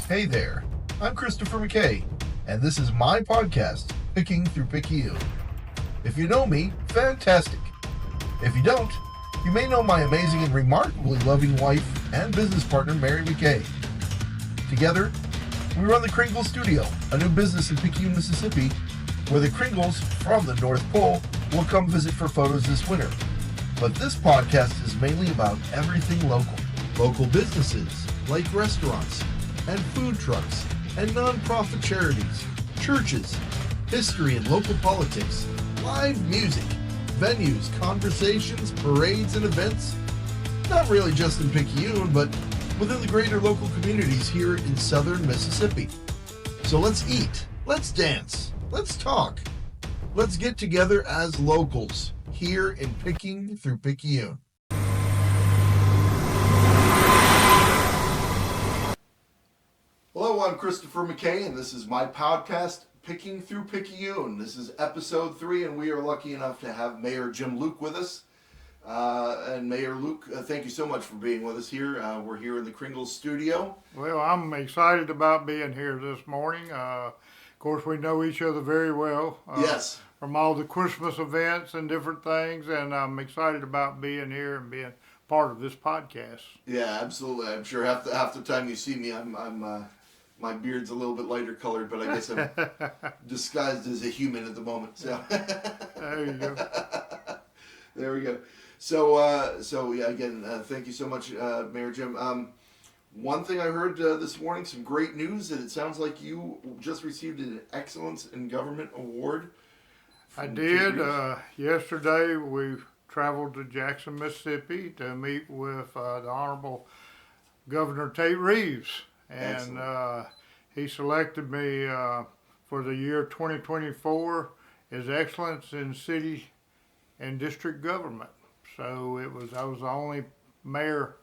Hey there, I'm Christopher McKay, and this is my podcast, Picking Through Picayune. If you know me, fantastic. If you don't, you may know my amazing and remarkably loving wife and business partner, Mary McKay. Together, we run the Kringle Studio, a new business in Picayune, Mississippi, where the Kringles from the North Pole will come visit for photos this winter. But this podcast is mainly about everything local. Local businesses, like restaurants, and food trucks, and non-profit charities, churches, history and local politics, live music, venues, conversations, parades, and events. Not really just in Picayune, but within the greater local communities here in southern Mississippi. So let's eat, let's dance, let's talk, let's get together as locals here in Picking Through Picayune. Hello, I'm Christopher McKay, and this is my podcast, Picking Through Picayune. This is episode 3, and we are lucky enough to have Mayor Jim Luke with us. And Mayor Luke, thank you so much for being with us here. We're here in the Kringle Studio. Well, I'm excited about being here this morning. Of course, we know each other very well. Yes. From all the Christmas events and different things, and I'm excited about being here and being part of this podcast. Yeah, absolutely. I'm sure half the time you see me, I'm my beard's a little bit lighter colored, but I guess I'm disguised as a human at the moment. So there you go. There we go. So yeah, again, thank you so much, Mayor Jim. One thing I heard this morning, some great news, that it sounds like you just received an Excellence in Government Award. I did. Yesterday we traveled to Jackson, Mississippi to meet with the Honorable Governor Tate Reeves. And he selected me for the year 2024 as Excellence in City and District Government. So I was the only mayor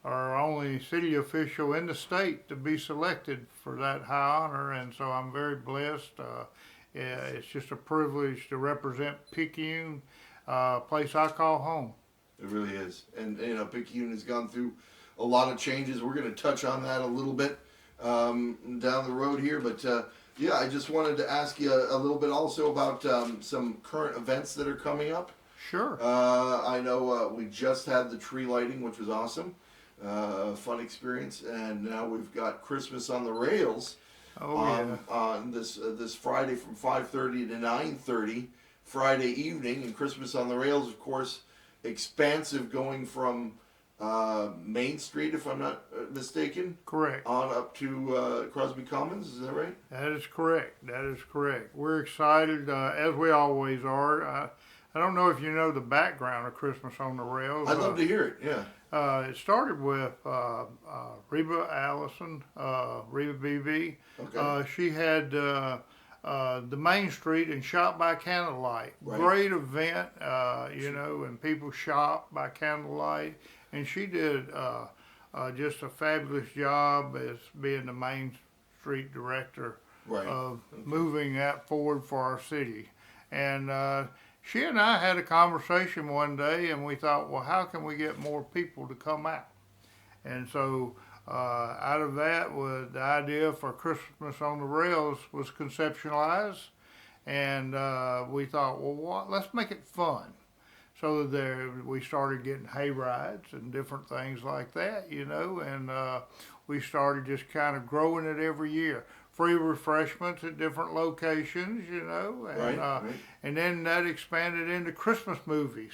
or only city official in the state to be selected for that high honor, and so I'm very blessed. It's just a privilege to represent Picayune, a place I call home. It really is. And you know, Picayune has gone through a lot of changes. We're going to touch on that a little bit down the road here, but yeah, I just wanted to ask you a little bit also about some current events that are coming up. Sure. I know we just had the tree lighting, which was awesome, fun experience, and now we've got Christmas on the Rails on this Friday from 5:30 to 9:30 Friday evening, and Christmas on the Rails, of course, expansive, going from Main Street, if I'm not mistaken. Correct. On up to Crosby Commons, is that right? That is correct. That is correct. We're excited, as we always are. I don't know if you know the background of Christmas on the Rails. I'd love to hear it, yeah. It started with Reba Allison, Williams Blvd. Okay. She had the Main Street and Shop by Candlelight. Right. Great event, you know, and people shop by candlelight. And she did just a fabulous job as being the Main Street director of moving that forward for our city. And she and I had a conversation one day, and we thought, well, how can we get more people to come out? And so out of that, the idea for Christmas on the Rails was conceptualized, and we thought, well, let's make it fun. So we started getting hay rides and different things like that, you know, and we started just kind of growing it every year. Free refreshments at different locations, you know, and and then that expanded into Christmas movies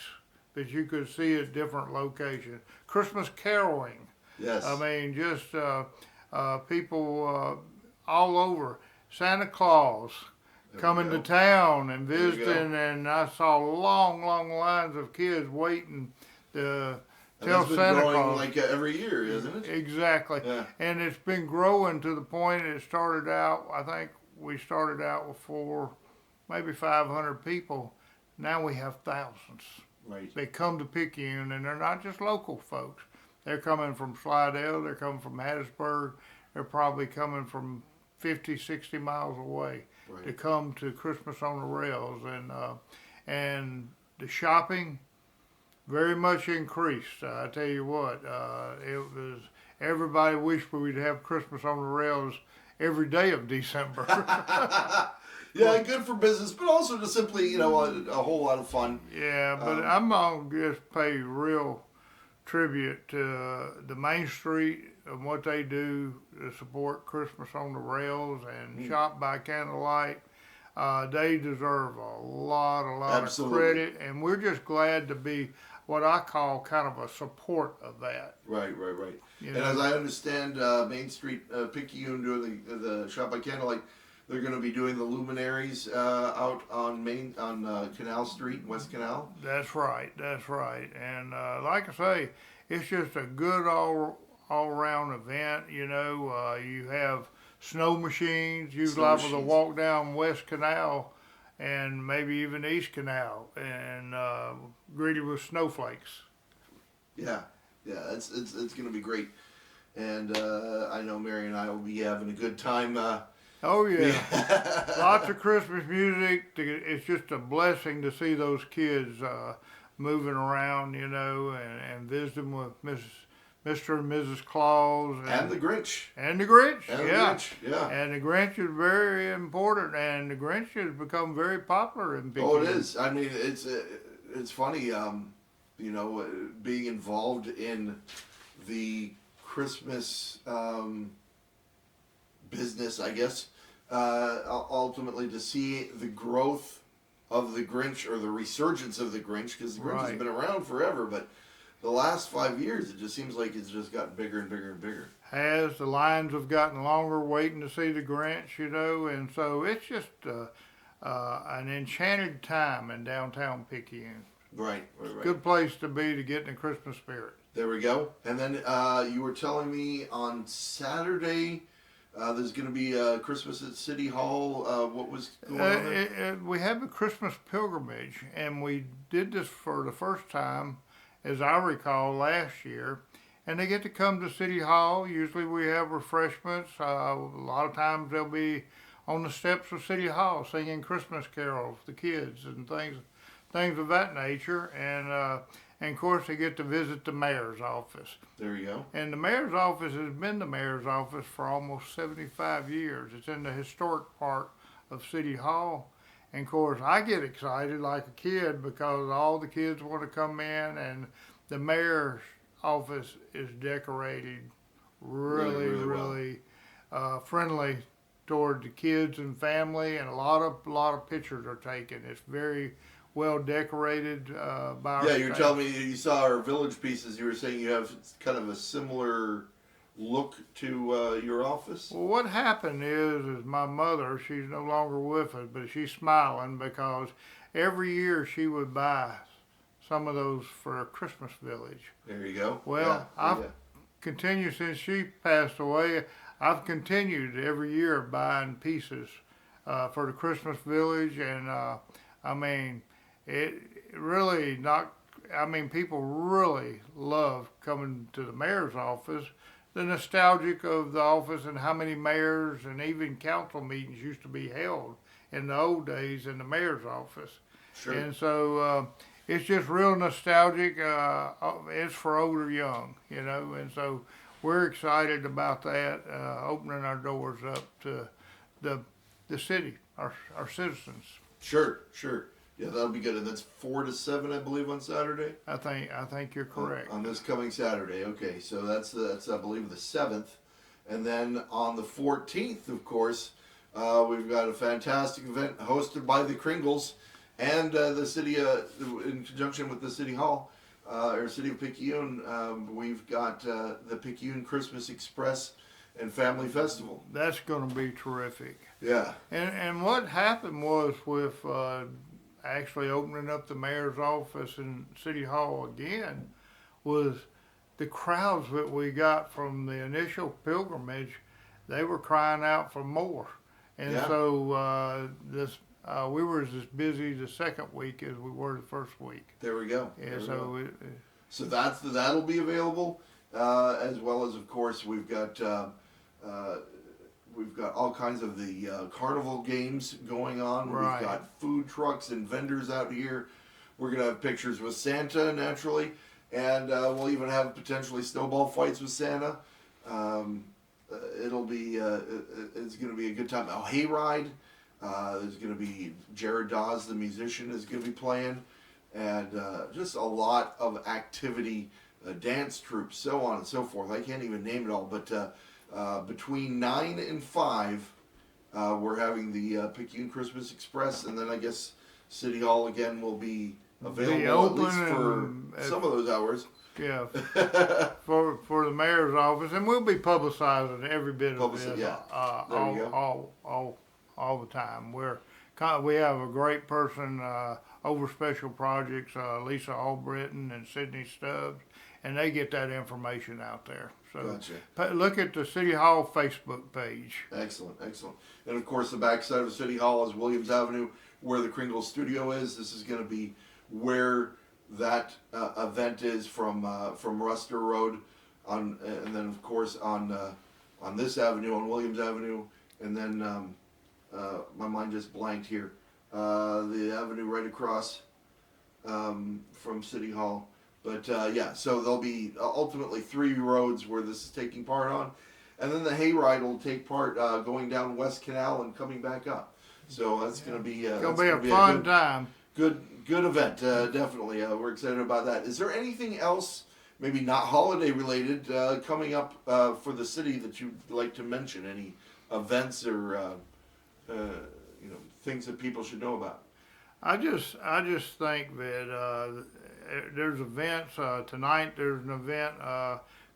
that you could see at different locations. Christmas caroling. Yes. I mean, just people all over. Santa Claus coming to town and visiting, and I saw long lines of kids waiting to tell Santa Claus. Like every year, isn't it? Exactly. Yeah. And it's been growing to the point it started out, I think we started out with maybe 500 people. Now we have thousands. Right. They come to Picayune, and they're not just local folks. They're coming from Slidell, they're coming from Hattiesburg, they're probably coming from 50, 60 miles away to come to Christmas on the Rails. And the shopping very much increased. I tell you what, everybody wished we'd have Christmas on the rails every day of December. Yeah, good for business, but also just simply, a whole lot of fun. Yeah, but I'm going to just pay real tribute to the Main Street and what they do to support Christmas on the rails and Shop by Candlelight. They deserve a lot Absolutely. of credit, and we're just glad to be what I call kind of a support of that. Right. And as I understand, Main Street Picayune doing the Shop by Candlelight, they're going to be doing the luminaries out on Canal Street, West Canal. That's right. And like I say, it's just a good all-around event. You have snow machines. You're liable to walk down West Canal and maybe even East Canal and greeted with snowflakes. Yeah, it's going to be great. And I know Mary and I will be having a good time. Oh yeah, lots of Christmas music. It's just a blessing to see those kids moving around, and visiting with Mr. and Mrs. Claus and the Grinch. And the Grinch, yeah. And the Grinch is very important, and the Grinch has become very popular in Picayune. Oh, it is. I mean, it's funny, being involved in the Christmas business, I guess. Ultimately, to see the growth of the Grinch, or the resurgence of the Grinch, because the Grinch has been around forever, but the last 5 years, it just seems like it's just gotten bigger and bigger and bigger. The lines have gotten longer waiting to see the Grinch, and so it's just an enchanted time in downtown Picayune. Right. Good place to be to get in the Christmas spirit. There we go. And then you were telling me on Saturday there's going to be Christmas at City Hall. What was going on? We have a Christmas pilgrimage, and we did this for the first time, as I recall, last year. And they get to come to City Hall. Usually we have refreshments. A lot of times they'll be on the steps of City Hall singing Christmas carols, the kids, and things of that nature. And of course, they get to visit the mayor's office. There you go. And the mayor's office has been the mayor's office for almost 75 years. It's in the historic part of City Hall. And of course, I get excited like a kid because all the kids want to come in, and the mayor's office is decorated really friendly toward the kids and family, and a lot of pictures are taken. It's very well decorated by our you're telling me you saw our village pieces. You were saying you have kind of a similar look to your office. Well, what happened is my mother, she's no longer with us, but she's smiling because every year she would buy some of those for a Christmas village. There you go. Well, I've continued since she passed away. I've continued every year buying pieces for the Christmas village, and people really love coming to the mayor's office. The nostalgic of the office and how many mayors and even council meetings used to be held in the old days in the mayor's office. Sure. And so it's just real nostalgic. It's for old or young, and so we're excited about that, opening our doors up to the city, our citizens. Sure. Yeah, that'll be good. And that's 4 to 7, I believe, on Saturday. I think you're correct. On this coming Saturday. Okay, so that's I believe the 7th, and then on the 14th, of course, we've got a fantastic event hosted by the Kringles and the city in conjunction with the City Hall, or City of Picayune. We've got the Picayune Christmas Express and Family Festival. That's going to be terrific. Yeah. And what happened was with actually opening up the mayor's office in City Hall again was the crowds that we got from the initial pilgrimage. They were crying out for more. And so we were as busy the second week as we were the first week. There we go. Yeah, so that'll be available, as well as, of course, we've got all kinds of the carnival games going on. Right. We've got food trucks and vendors out here. We're going to have pictures with Santa, naturally. And we'll even have potentially snowball fights with Santa. It'll be it's going to be a good time. A hayride. There's going to be Jared Dawes, the musician, is going to be playing, and just a lot of activity, dance troops, so on and so forth. I can't even name it all, but between 9 and 5, we're having the Picayune Christmas Express, and then I guess City Hall again will be available at least for some of those hours. Yeah, for the mayor's office, and we'll be publicizing every bit of it. Yeah. All the time. We have a great person over special projects, Lisa Albritton and Sydney Stubbs, and they get that information out there. So gotcha. Look at the City Hall Facebook page. Excellent. And of course, the backside of City Hall is Williams Avenue, where the Kringle Studio is. This is going to be where that event is from Ruster Road, and then of course on this avenue, on Williams Avenue, and then my mind just blanked here. The avenue right across from City Hall. But yeah, so there'll be ultimately 3 roads where this is taking part on. And then the hayride will take part going down West Canal and coming back up. So that's going to be a fun time. Good event, definitely. We're excited about that. Is there anything else, maybe not holiday related, coming up for the city that you'd like to mention? Any events or things that people should know about? I just think that there's events tonight. There's an event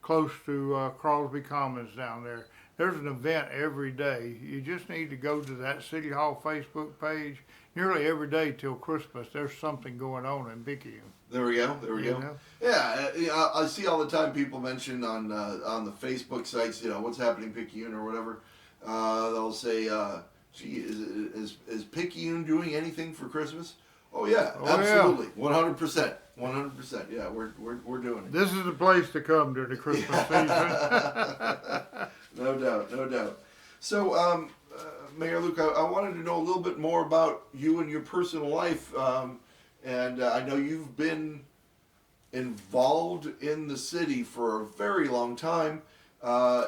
close to Crosby Commons down there. There's an event every day. You just need to go to that City Hall Facebook page. Nearly every day till Christmas, there's something going on in Picayune. There we go. Yeah, I see all the time people mention on the Facebook sites, what's happening in Picayune or whatever. They'll say, "Gee, is Picayune doing anything for Christmas?" Oh yeah, absolutely, 100%. Yeah, we're doing it. This is the place to come during the Christmas season. No doubt. So, Mayor Luke, I wanted to know a little bit more about you and your personal life, and I know you've been involved in the city for a very long time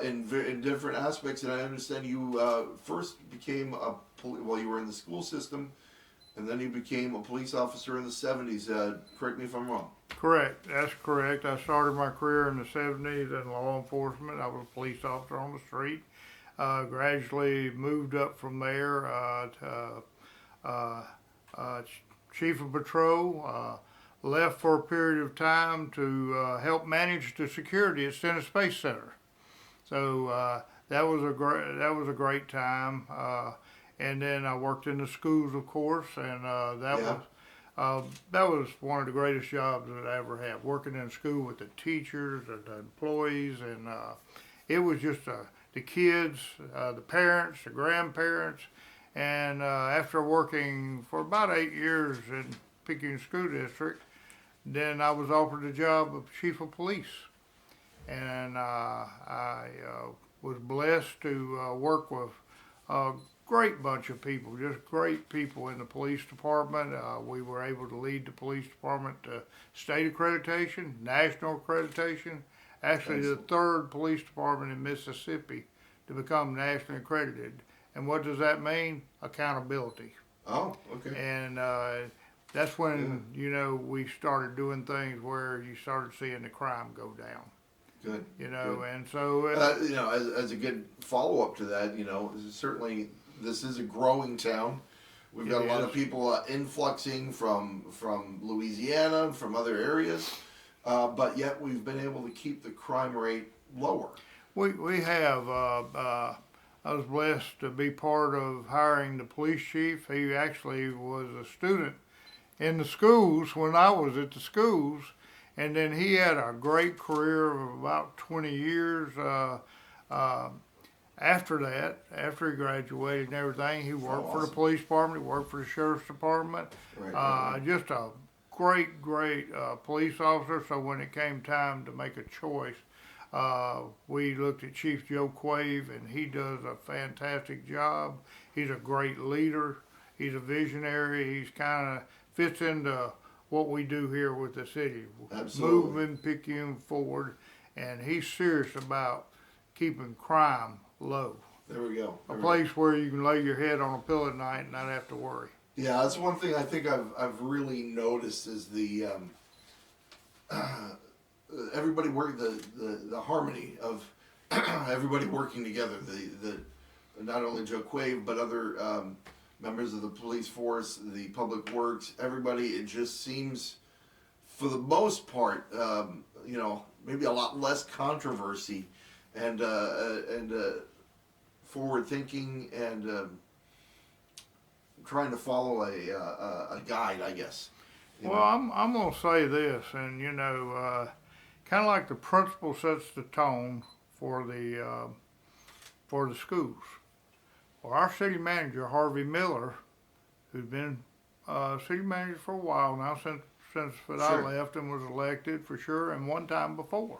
in different aspects, and I understand you first became you were in the school system, and then you became a police officer in the 70s. Correct me if I'm wrong. Correct. That's correct. I started my career in the 70s in law enforcement. I was a police officer on the street. Gradually moved up from there to chief of patrol. Left for a period of time to help manage the security at Stennis Space Center. So that was a great time. And then I worked in the schools, of course, and that was one of the greatest jobs that I ever had. Working in school with the teachers and the employees, and it was just the kids, the parents, the grandparents, and after working for about 8 years in Picayune School District, then I was offered the job of chief of police, and I was blessed to work with great bunch of people, just great people in the police department. We were able to lead the police department to state accreditation, national accreditation, actually the 3rd police department in Mississippi to become nationally accredited. And what does that mean? Accountability. Oh, okay. And that's when, we started doing things where you started seeing the crime go down. Good. And so... as a good follow-up to that, certainly this is a growing town. We've got a lot of people influxing from Louisiana, from other areas, but yet we've been able to keep the crime rate lower. We have. I was blessed to be part of hiring the police chief. He actually was a student in the schools when I was at the schools, and then he had a great career of about 20 years. After that, after he graduated and everything, he worked for the police department, he worked for the sheriff's department. Right. Just a great police officer. So when it came time to make a choice, we looked at Chief Joe Quave, and he does a fantastic job. He's a great leader. He's a visionary. He's kind of fits into what we do here with the city. Absolutely. Moving Picayune forward, and he's serious about keeping crime low. There we go. A place where you can lay your head on a pillow at night and not have to worry. Yeah, that's one thing I think I've really noticed is the everybody work the harmony of everybody working together. The not only Joe Quave but other members of the police force, the public works, everybody. It just seems, for the most part, maybe a lot less controversy and forward thinking and trying to follow a guide, I guess. Well, I'm gonna say this, and kind of like the principal sets the tone for the schools. Well, our city manager Harvey Miller, who's been city manager for a while now, since I left and was elected for sure, and one time before.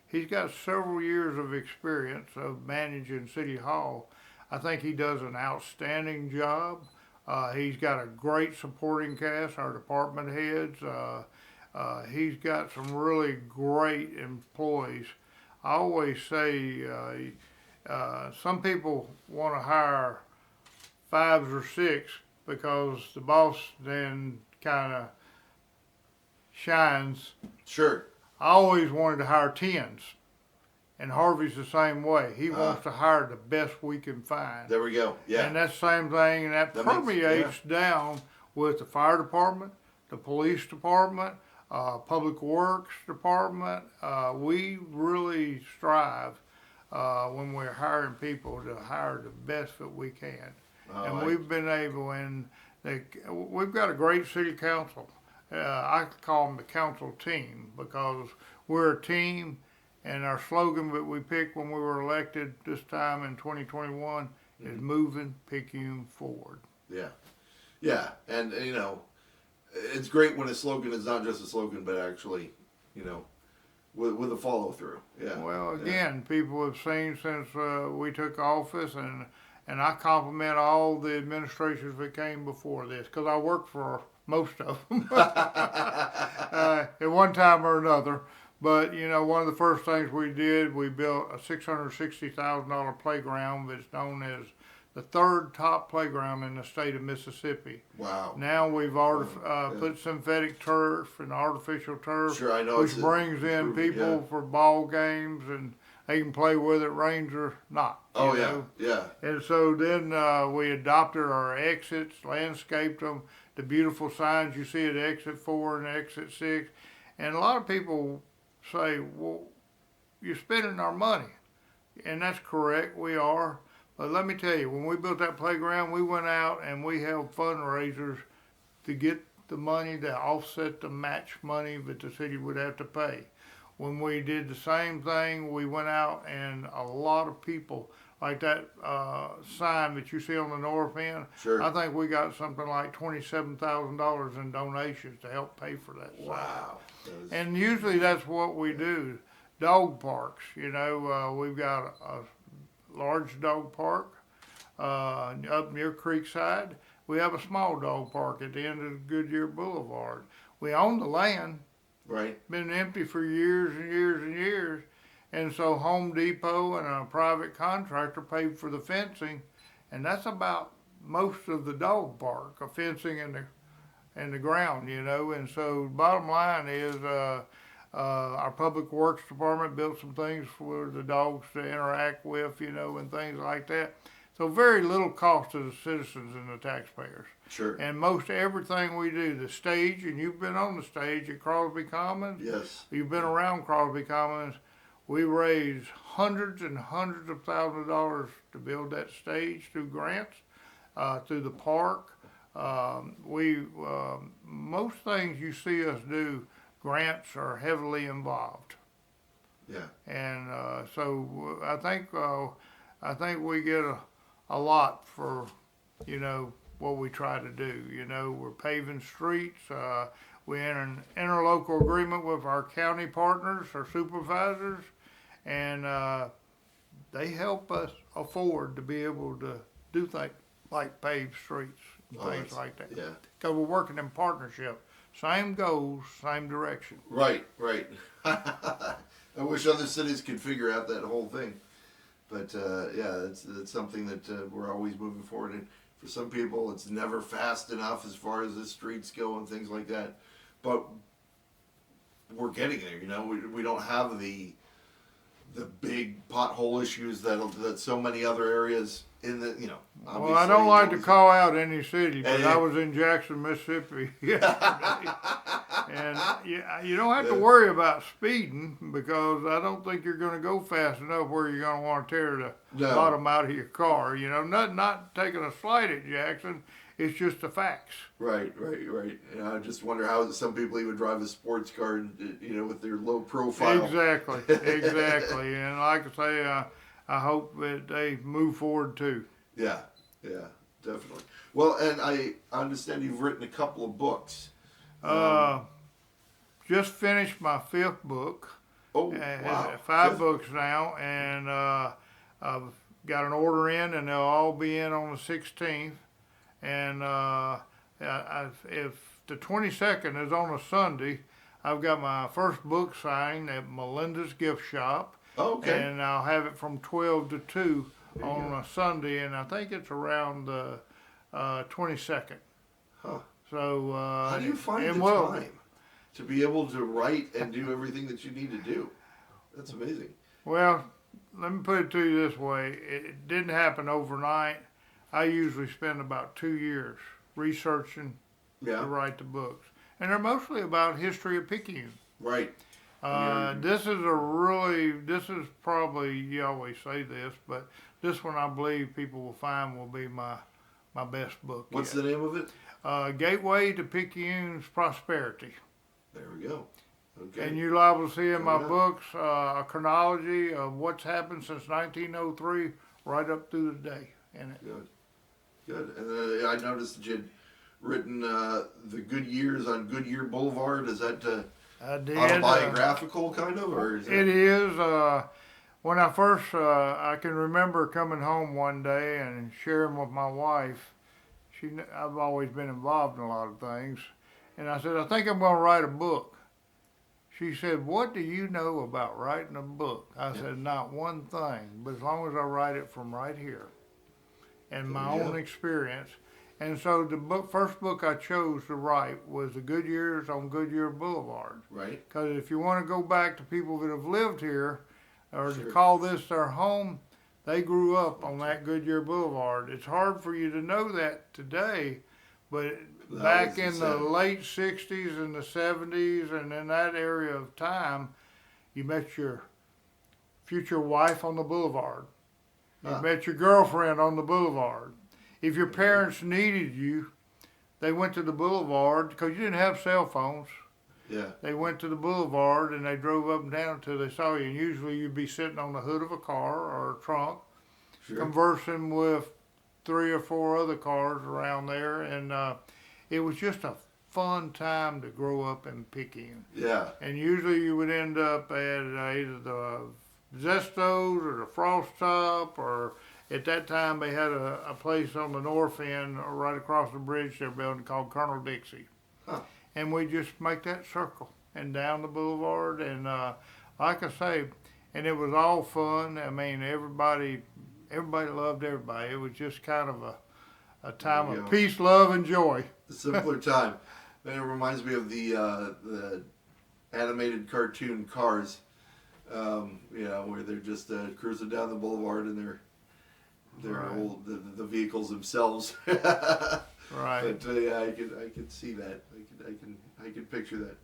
He's got several years of experience of managing City Hall. I think he does an outstanding job. He's got a great supporting cast, our department heads. He's got some really great employees. I always say some people want to hire 5s or 6 because the boss then kind of shines. Sure. I always wanted to hire 10s, and Harvey's the same way. He wants to hire the best we can find. There we go. Yeah. And that same thing, and that permeates down with the fire department, the police department, public works department. We really strive when we're hiring people to hire the best that we can. And we've been able, and we've got a great city council. I call them the council team because we're a team, and our slogan that we picked when we were elected this time in 2021 is moving Picayune forward. Yeah. Yeah. And, it's great when a slogan is not just a slogan, but actually, with a follow through. Yeah. Well, again, people have seen since we took office, and I compliment all the administrations that came before this because I worked for most of them at one time or another. But, one of the first things we did, we built a $660,000 playground that's known as the 3rd top playground in the state of Mississippi. Wow. Now we've put synthetic turf and artificial turf, sure, I know, which brings in people for ball games, and they can play with it, rains or not. Oh, yeah. And so then we adopted our exits, landscaped them, the beautiful signs you see at exit 4 and exit 6. And a lot of people say, well, you're spending our money. And that's correct, we are. But let me tell you, when we built that playground, we went out and we held fundraisers to get the money to offset the match money that the city would have to pay. When we did the same thing, we went out and a lot of people, like that sign that you see on the north end, sure. I think we got something like $27,000 in donations to help pay for that sign. Wow. And usually that's what we do. Dog parks, we've got a large dog park up near Creekside. We have a small dog park at the end of Goodyear Boulevard. We own the land. Right. Been empty for years and years and years. And so Home Depot and a private contractor paid for the fencing, and that's about most of the dog park, a fencing in the ground, And so bottom line is our public works department built some things for the dogs to interact with, and things like that. So very little cost to the citizens and the taxpayers. Sure. And most everything we do, the stage, and you've been on the stage at Crosby Commons. Yes. You've been around Crosby Commons. We raised hundreds and hundreds of thousands of dollars to build that stage through grants, through the park. Most things you see us do, grants are heavily involved. Yeah. And so I think we get a lot for, what we try to do. We're paving streets. We enter an interlocal agreement with our county partners, our supervisors, and they help us afford to be able to do things like pave streets and things like that. Yeah. Because we're working in partnership. Same goals, same direction. Right. I wish other cities could figure out that whole thing. But yeah, it's something that we're always moving forward. And for some people, it's never fast enough as far as the streets go and things like that. But we're getting there. You know, we don't have the big pothole issues that so many other areas in the, you know. Well, I don't like to call out any city, but I was in Jackson, Mississippi yesterday. And you don't have to worry about speeding, because I don't think you're going to go fast enough where you're going to want to tear the bottom out of your car. You know, not taking a slight at Jackson. It's just the facts. Right. And I just wonder how some people even drive a sports car, you know, with their low profile. Exactly. And like I say, I hope that they move forward too. Yeah, definitely. Well, and I understand you've written a couple of books. Just finished my 5th book. Oh, wow. 5 books now, and I've got an order in, and they'll all be in on the 16th. And if the 22nd is on a Sunday, I've got my first book signed at Melinda's Gift Shop. Oh, okay. And I'll have it from 12 to 2 on a Sunday, and I think it's around the 22nd. Huh. So how do you find the time to be able to write and do everything that you need to do? That's amazing. Well, let me put it to you this way. It didn't happen overnight. I usually spend about 2 years researching to write the books. And they're mostly about history of Picayune. Right. This is probably, you always say this, but this one I believe people will find will be my best book. What's the name of it? Gateway to Picayune's Prosperity. There we go. Okay. And you're liable to see in my books a chronology of what's happened since 1903 right up through the day in it. Good. And I noticed that you'd written the good years on Goodyear Boulevard. Is that I did, autobiographical kind of, or is it is. When I first, I can remember coming home one day and sharing with my wife. I've always been involved in a lot of things, and I said, I think I'm going to write a book. She said, what do you know about writing a book? I said, not one thing, but as long as I write it from right here and my own experience. And so the first book I chose to write was The Good Years on Goodyear Boulevard. Right. Because if you want to go back to people that have lived here, or to call this their home, they grew up on that Goodyear Boulevard. It's hard for you to know that today, but back in the late 60s and the 70s and in that area of time, you met your future wife on the boulevard. You met your girlfriend on the boulevard. If your parents needed you, they went to the boulevard because you didn't have cell phones. Yeah. They went to the boulevard and they drove up and down until they saw you. And usually you'd be sitting on the hood of a car or a trunk, conversing with 3 or 4 other cars around there. And it was just a fun time to grow up in Picayune. Yeah. And usually you would end up at either the Zesto's or the Frost Top, or at that time they had a place on the north end right across the bridge they're building called Colonel Dixie. Huh. And we just make that circle and down the boulevard, and like I say, and it was all fun. I mean, everybody loved everybody. It was just kind of a time of peace, love, and joy. A simpler time. And it reminds me of the animated cartoon Cars, you know, where they're just cruising down the boulevard and they're old, the vehicles themselves. Right. But yeah, I can see that. I can picture that.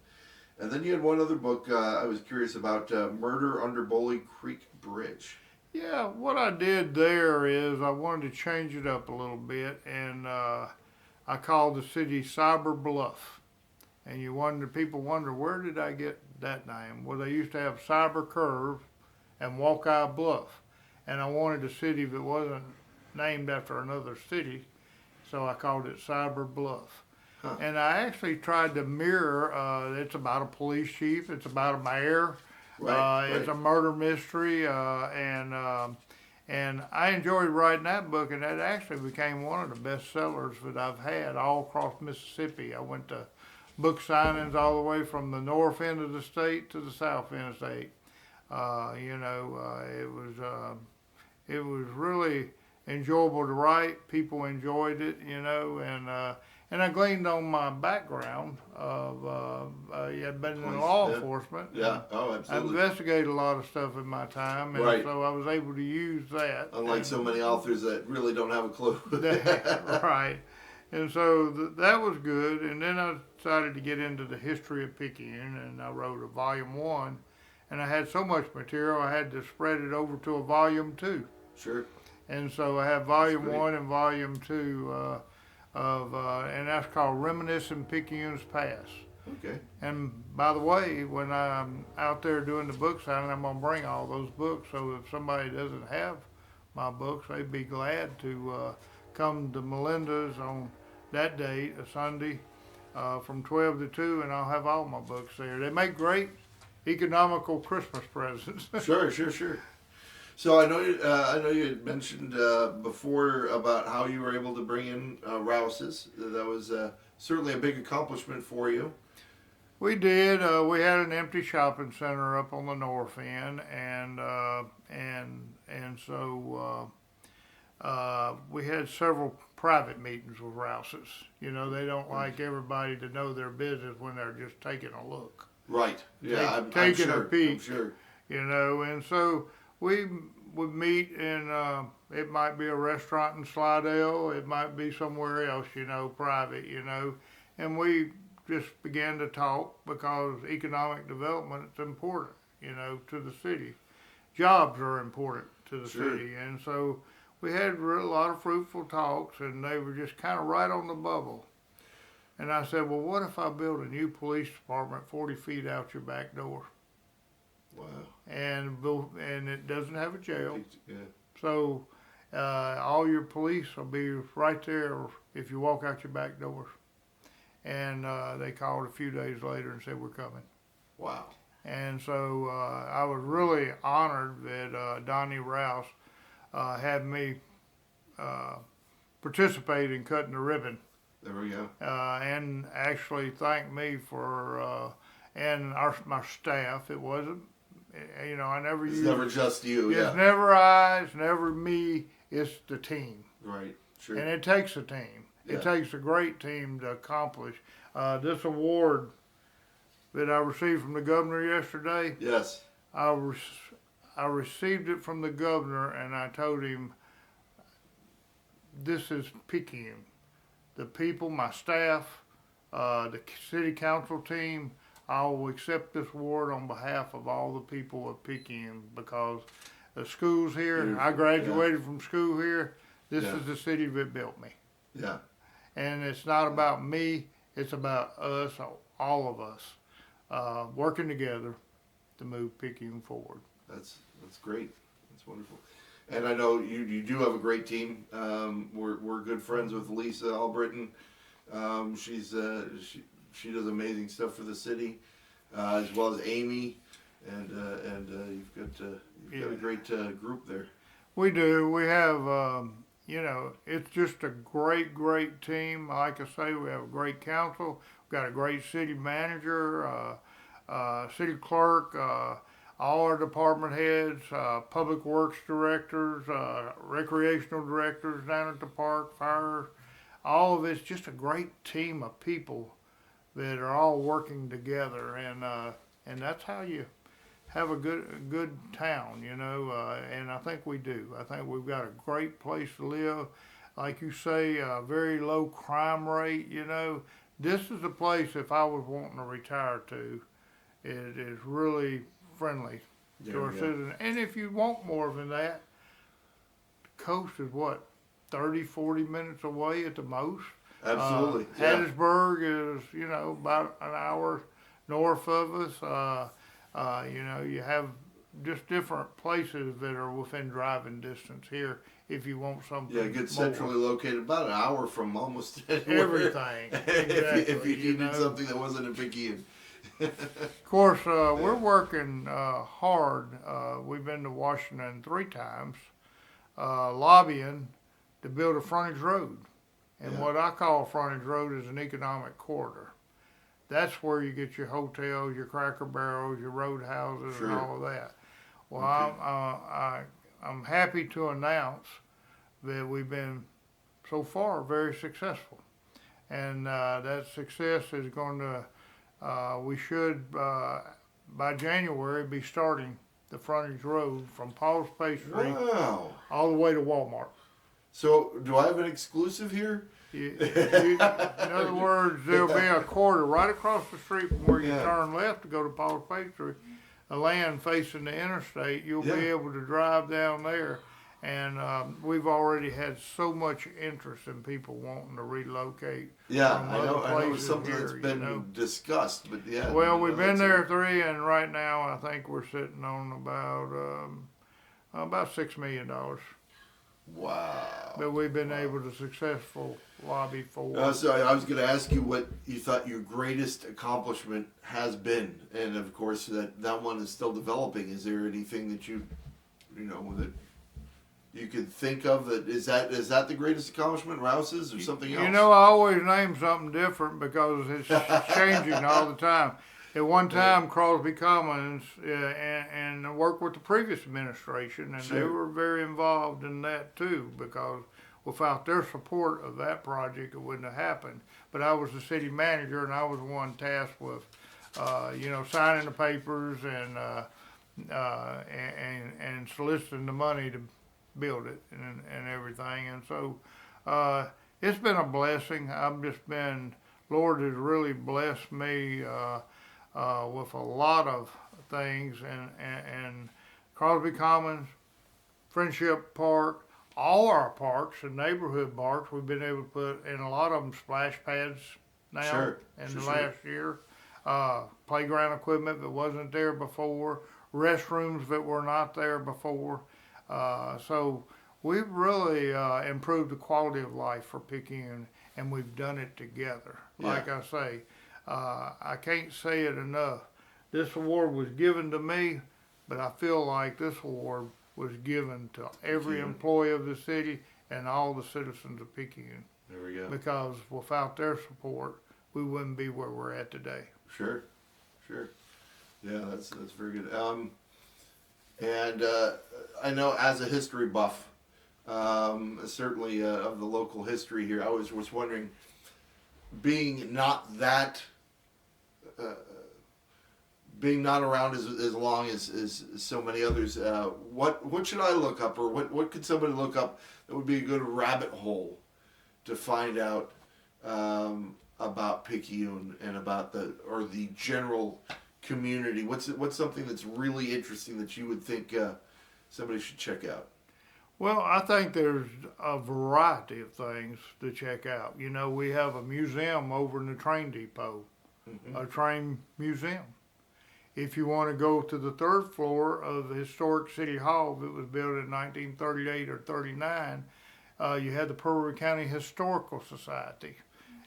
And then you had one other book I was curious about, Murder Under Boley Creek Bridge. Yeah, what I did there is I wanted to change it up a little bit, and I called the city Cyber Bluff. And people wonder, where did I get that name? Well, they used to have Cyber Curve and Walkeye Bluff. And I wanted a city that wasn't named after another city, so I called it Cyber Bluff. Huh. And I actually tried to mirror, it's about a police chief, it's about a mayor, it's a murder mystery, and I enjoyed writing that book, and that actually became one of the best sellers that I've had all across Mississippi. I went to book signings all the way from the north end of the state to the south end of the state. it was really enjoyable to write. People enjoyed it, you know, and I gleaned on my background of had been in law enforcement. Yeah, oh, I absolutely. investigated a lot of stuff in my time, and Right. so I was able to use that. Unlike so many authors that really don't have a clue. Right. And so that was good. And then I decided to get into the history of Picayune, and I wrote a volume 1. And I had so much material, I had to spread it over to a volume 2. Sure. And so I have volume 1 and volume 2 and that's called Reminiscing Picayune's Past. Okay. And by the way, when I'm out there doing the book signing, I'm going to bring all those books. So if somebody doesn't have my books, they'd be glad to come to Melinda's on that date, a Sunday, from 12 to 2, and I'll have all my books there. They make great economical Christmas presents. Sure. So I know you had mentioned before about how you were able to bring in Rouse's. That was certainly a big accomplishment for you. We did. We had an empty shopping center up on the north end, and so we had several private meetings with Rouse's. You know, they don't like everybody to know their business when they're just taking a look. Right. Yeah, I'm taking sure. a peek. I'm sure. You know, and so we would meet in, it might be a restaurant in Slidell, it might be somewhere else, you know, private, you know, and we just began to talk because economic development is important, you know, to the city. Jobs are important to the city, and so we had a lot of fruitful talks, and they were just kind of right on the bubble. And I said, well, what if I build a new police department 40 feet out your back door? Wow. And it doesn't have a jail. Yeah. So all your police will be right there if you walk out your back doors. And they called a few days later and said, we're coming. Wow. And so I was really honored that Donnie Rouse had me participate in cutting the ribbon. There we go. And actually thanked me for, and my staff. It wasn't, you know, I never It's used. never just you, It's yeah. never I, it's never me, it's the team. Right, sure. And it takes a team. Yeah. It takes a great team to accomplish. This award that I received from the governor yesterday, Yes. I received it from the governor, and I told him, this is Picayune. The people, my staff, the city council team, I will accept this award on behalf of all the people of Picayune because the school's here. I graduated from school here. This is the city that built me. Yeah. And it's not about me, it's about us, all of us, working together to move Picayune forward. That's great. That's wonderful. And I know you do have a great team. We're good friends with Lisa Albritton. She does amazing stuff for the city, as well as Amy, and you've got a great group there. We do. We have, you know, it's just a great team. Like I say, we have a great council. We've got a great city manager, city clerk, all our department heads, public works directors, recreational directors down at the park, fire. All of it's just a great team of people that are all working together, and that's how you have a good town, you know. And I think we do. I think we've got a great place to live. Like you say, a very low crime rate. You know, this is a place if I was wanting to retire to, it is really friendly to our citizens. And if you want more than that, the coast is what, 30, 40 minutes away at the most. Absolutely. Hattiesburg is, you know, about an hour north of us. You know, you have just different places that are within driving distance here if you want something. Yeah, good centrally located, about an hour from almost anywhere. Everything. Exactly, if you needed something that wasn't in Picayune. Of course, we're working hard. We've been to Washington 3 times, lobbying to build a frontage road. And what I call a frontage road is an economic corridor. That's where you get your hotels, your Cracker Barrels, your roadhouses, and all of that. Well, I'm happy to announce that we've been so far very successful, and that success is going to. We should by January be starting the frontage road from Paul's Pastry all the way to Walmart. So, do I have an exclusive here? In other words, there'll be a quarter right across the street from where you turn left to go to Paul's Pastry, a land facing the interstate. You'll be able to drive down there, and we've already had so much interest in people wanting to relocate. Yeah, I know it's something here, that's been discussed, but yeah. Well, we've been there 3, and right now I think we're sitting on about $6 million. Wow. But we've been able to successful lobby for. So I was going to ask you what you thought your greatest accomplishment has been, and of course that one is still developing. Is there anything that that you could think of that is that the greatest accomplishment, Rouse's, or something else? I always name something different because it's changing all the time. At one time, Crosby Commons and worked with the previous administration, and they were very involved in that too, because without their support of that project, it wouldn't have happened. But I was the city manager, and I was the one tasked with, signing the papers and soliciting the money to build it and everything. And so it's been a blessing. Lord has really blessed me with a lot of things, and Crosby Commons, Friendship Park, all our parks and neighborhood parks, we've been able to put in a lot of them splash pads now in the last year. Playground equipment that wasn't there before, restrooms that were not there before. So we've really improved the quality of life for Picayune, and we've done it together. Like I say, I can't say it enough. This award was given to me, but I feel like this award was given to every employee of the city and all the citizens of Picayune. There we go. Because without their support, we wouldn't be where we're at today. Sure. Yeah, that's very good. And I know as a history buff, certainly of the local history here, I was wondering, being not around as long as so many others, what should I look up, or what could somebody look up that would be a good rabbit hole to find out about Picayune and about the general community? What's something that's really interesting that you would think somebody should check out? Well, I think there's a variety of things to check out. We have a museum over in the train depot, a train museum. If you want to go to the 3rd floor of the historic City Hall that was built in 1938 or 39, you had the Pearl River County Historical Society.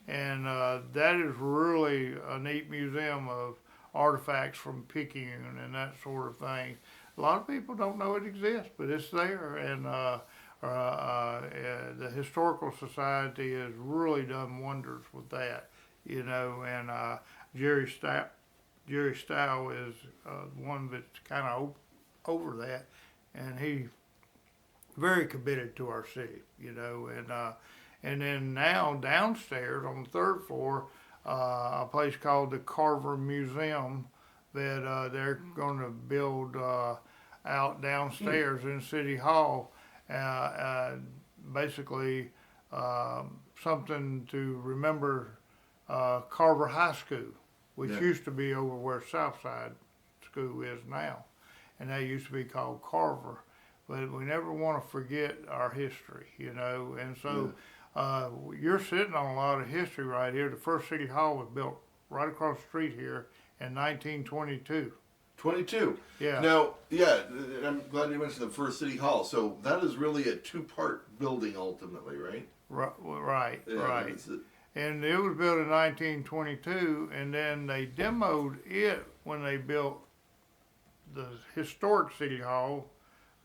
And that is really a neat museum of artifacts from Picayune and that sort of thing. A lot of people don't know it exists, but it's there. And the Historical Society has really done wonders with that, and Jerry Stow is one that's kind of over that, and he's very committed to our city, and then now downstairs on the 3rd floor, a place called the Carver Museum that they're going to build out downstairs in City Hall, basically something to remember Carver High School, which used to be over where Southside School is now, and that used to be called Carver. But we never want to forget our history, and so you're sitting on a lot of history right here. The first City Hall was built right across the street here in 1922. 22. Yeah. Now, I'm glad you mentioned the first City Hall. So that is really a 2-part building ultimately, right? Right. That's it. And it was built in 1922, and then they demoed it when they built the historic City Hall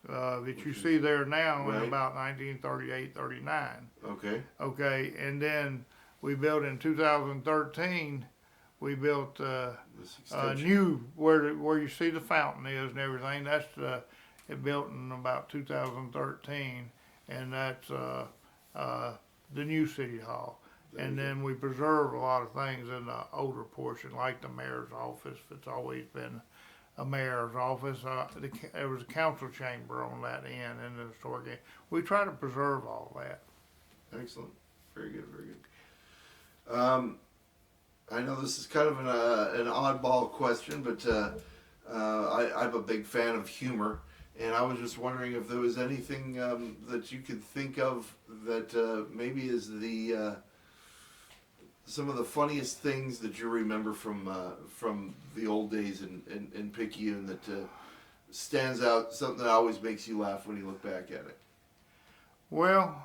that you see there now in about 1938, 39. Okay, and then we built in 2013, we built new, where you see the fountain is and everything. That's the it built in about 2013, and that's the new City Hall. And then we preserve a lot of things in the older portion, like the mayor's office. It's always been a mayor's office. There was a council chamber on that end in the historic end. We try to preserve all that. Excellent. Very good, very good. I know this is kind of an oddball question, but I'm a big fan of humor. And I was just wondering if there was anything that you could think of that maybe is some of the funniest things that you remember from the old days in Picayune that stands out, something that always makes you laugh when you look back at it. Well,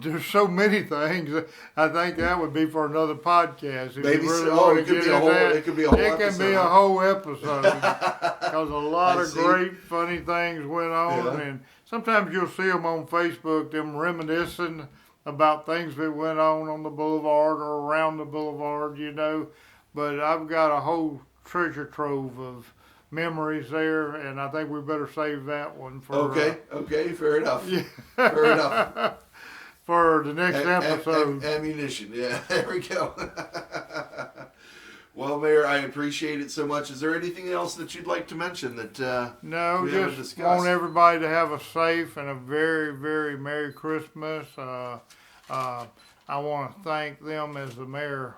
there's so many things. I think that would be for another podcast. Maybe so. It could be a whole. It could be a whole. It can be a whole episode because a lot of great, funny things went on, and sometimes you'll see them on Facebook. Them reminiscing about things that went on the boulevard or around the boulevard, you know. But I've got a whole treasure trove of memories there, and I think we better save that one for. Okay, fair enough. Yeah. Fair enough. For the next episode. Ammunition, yeah. There we go. Well, Mayor, I appreciate it so much. Is there anything else that you'd like to mention that no, we haven't discussed? Want everybody to have a safe and a very, very Merry Christmas. I want to thank them as the mayor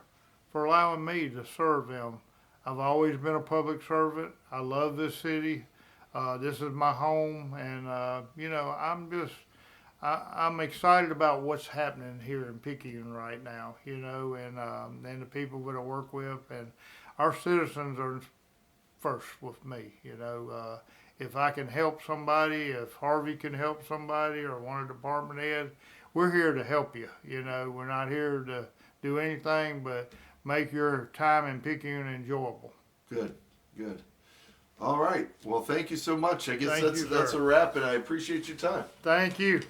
for allowing me to serve them. I've always been a public servant. I love this city. This is my home, and you know, I'm excited about what's happening here in Picayune right now. You know, and the people that I work with, and our citizens are first with me. You know, if I can help somebody, if Harvey can help somebody, or one of the department heads, we're here to help you. You know, we're not here to do anything but make your time in Picayune enjoyable. Good. All right. Well, thank you so much. I guess that's a wrap, and I appreciate your time. Thank you.